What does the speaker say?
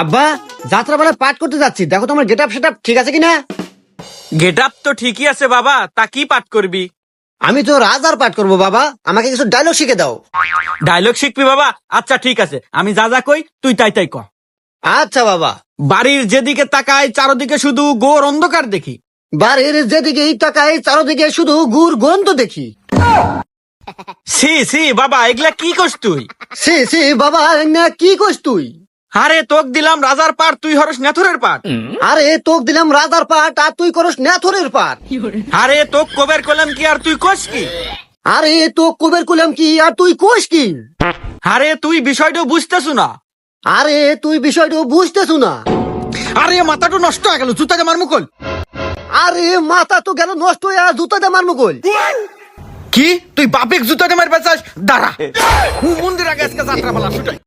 আব্বা, যাত্রা বেলা পাঠ করতে যাচ্ছি, দেখো তোমার গেট আপ সেট ঠিক আছে কিনা। গেট আপ তো ঠিকই আছে বাবা, তা কি পাঠ করবি? আমি তো রাজার পাঠ করবো বাবা, আমাকে কিছু ডায়লগ শিখে দাও। ডায়লগ শিখবি বাবা? আচ্ছা ঠিক আছে, আমি যা যা কই তুই তাই তাই ক। আচ্ছা বাবা। বাড়ির যেদিকে তাকাই চারদিকে শুধু ঘোর অন্ধকার দেখি। বাড়ির যেদিকে তাকাই চারদিকে শুধু গুড় গন্ধ দেখি। সি সি বাবা, এগুলা কি করছ তুই? সে সে বাবা, না কি কইস তুই? আরে তোক দিলাম রাজার পাঠ, তুই হরস নেথরের পাঠ। আরে তোক দিলাম রাজার পাঠ আর তুই করস নেথরের পাঠ। আরে তোক কবের কলাম কি আর তুই কস কি? আরে তো কবের কুলাম কি আর তুই কোষ কি? আরে তুই বিষয়টা বুঝতেছু না। আরে তুই বিষয়টা বুঝতেছু না। আরে মাথাটা নষ্ট হয়ে গেল, জুতা মার মুকল। আরে মাথা তো গেল নষ্ট হয়ে, আর জুতা দিয়ে মারমু কই? কি তুই বাপেক জুতা মার বাঁচাস? দাঁড়া, মন্দির আগে আজকে যাত্রা পালা শুটাই।